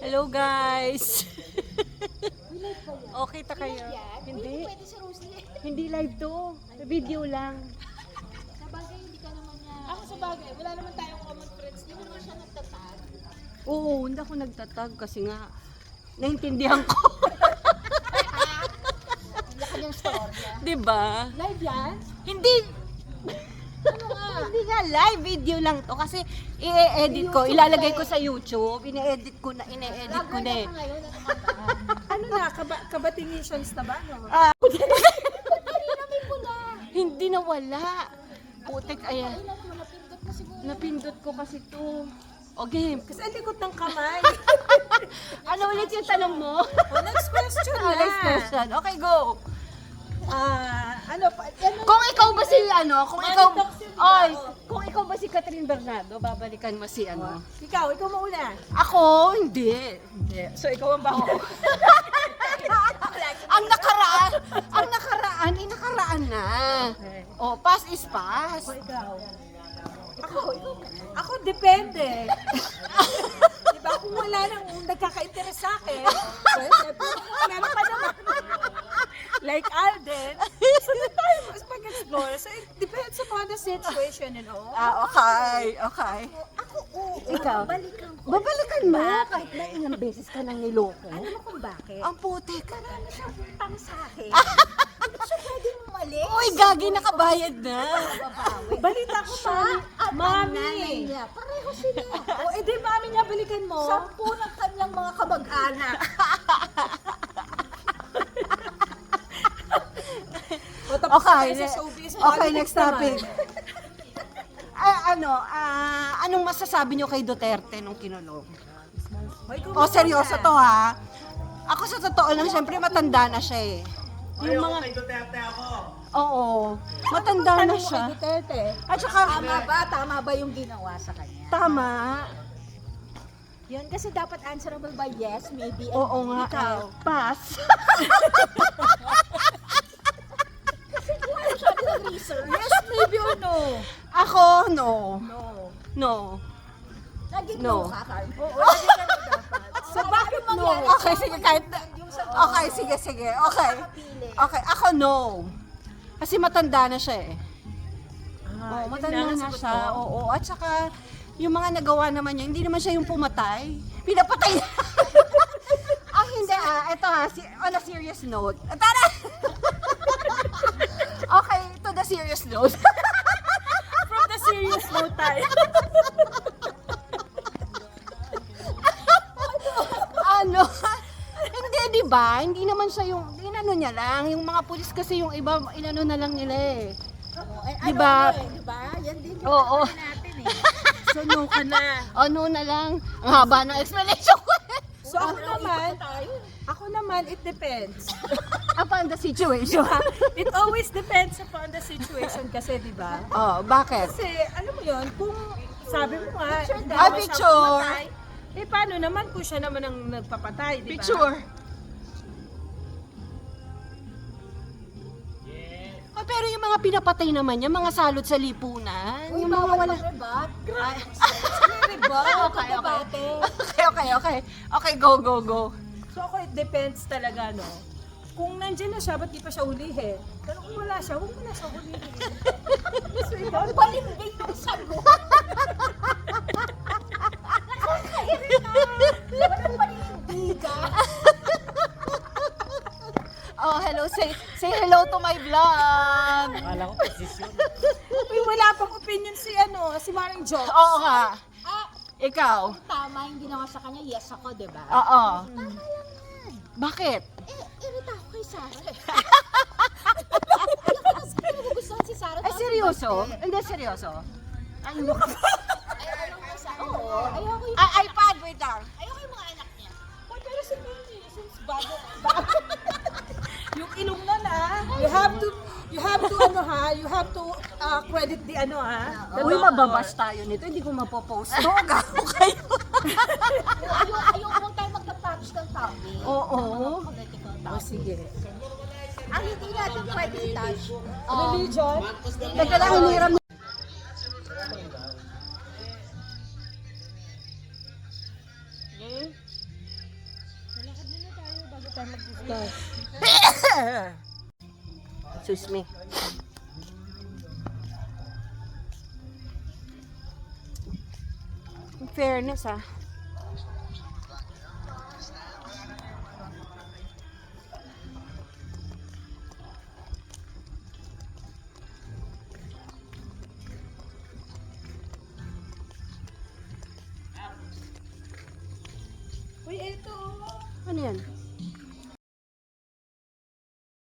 Hello guys. Okay ta kayo? Hindi. Pwede si Rosie. Hindi live to. Video lang. Sa bagay, hindi ka naman niya. Ako sa bagay, wala naman tayong common friends. Hindi mo naman siya nagtatag. Oo, hindi ako nagtatag kasi nga naintindihan ko. Hindi ka niyang storya. 'Di ba? Live yan? Hindi. Ano nga? Hindi nga live video lang to kasi i-edit ko, ilalagay ko sa YouTube. Ine-edit ko na eh. Ngayon, ano ba? Ano na, kabatingations na ba? No? Kanina may pula. Hindi na wala. Putek, ayan. Ay, naku, napindot mo siguro. Napindot ko kasi to. O game. Kasi ang likot ng kamay. Ano ulit yung tanong mo? Next question na. Next question. Okay, go. Ano pa? Kung ikaw ba si kung ikaw, Toxic oy, ba? kung ikaw ba si Catherine Bernardo, babalikan mo si Ikaw mauna. Ako, hindi. So ikaw ang bago. ang nakaraan na. Oh, past is past. Ikaw. Ako depende. Diba kung wala nang nagkaka-interest sa akin, meron pa naman. Like Alden, so doon tayo mas mag-explore. So it depends upon the situation, you know. Okay. Ako, oo. Ikaw? Babalikan mo kahit na ilang beses ka nang niloko. Alam mo kung bakit? Ang putik. Marami siyang utang sa akin. So pwedeng umalis. Uy, gagi, nakabayad na. Balita ko pa, mami. Niya. Pareho sila. O edi mami niya, balikan mo. 10 ng kanyang mga kamag-anak. Okay, Okay, next topic. Anong masasabi nyo kay Duterte nung kinulong? O, seryoso to ha? Ako sa totoo lang, syempre matanda na siya eh. Yung mga... Kay Duterte ako. Oo, matanda na siya. Duterte. At saka, Tama ba yung ginawa sa kanya? tama. Yun kasi dapat answerable by yes, maybe, and Oo nga, ikaw. pass. Yes, maybe or no? Ako, no. No. Naging No. no ka, Carl. Oo, lagi ka na dapat. So bakit mangyari? Okay, sige, kahit... Okay, sige. Okay, ako no. Kasi matanda na siya eh. Oo, matanda na siya. Oo, at saka yung mga nagawa naman niya, hindi naman siya yung pumatay. Pinapatay na. Hindi ito on a serious note. Tara! Okay, to the serious note. From the serious note tayo. Hindi, di ba? Hindi naman siya yung, inano niya lang. Yung mga pulis kasi yung iba, inano na lang nila eh. Diba? Diba? Yan din yung Oo. natin eh. So no ka na. Ano na lang. Ang haba ng explanation ko. So ako naman, it depends. Upon the situation. It always depends upon the situation kasi, di ba? Oh, bakit? Kasi, alam mo yon, kung sabi mo nga, hindi Ah, naman siya picture. pumatay, eh paano naman kung siya naman ang nagpapatay, di ba? Picture. Oh, pero yung mga pinapatay naman niya, mga salot sa lipunan. Yung mga wala... Rebat. Okay, go. So ako, it depends talaga, no? Kung nandiyan na siya, ba't di pa siya hulihin? Pero kung wala siya, huwag mo na siya hulihin. So ikaw, Balimbing yung sagot. Walang panindigan. Oh, hello. Say hello to my vlog. Akala ko posisyon. uy, wala pang opinion si Maring Jo. Oo nga. Ah, Ikaw. tama yung ginawa sa kanya, yes ako, diba? Oo. Bakit? Irita ako kay Sarah. Hindi ko gustuhan si Sarah. Ay, seryoso? Hindi, seryoso. Ay, ano ka ba? Ayaw kay Sarah. Oo. Ayoko yung, iPad, wait lang. ayoko yung mga anak niya. Pero si Mary, since bago, yung ilong na you have to credit the Uy, mababas tayo nito. Hindi ko mapopost to. Gago kayo. Ayoko mong tayo magka-patch ng topic. Oo. Political Oh, topic. sige. Ang hindi natin pwede touch. Religion? Teka lang, hiniram. tayo mag-discuss. Excuse me. In fairness, ah. Uy, eto. Ano yan?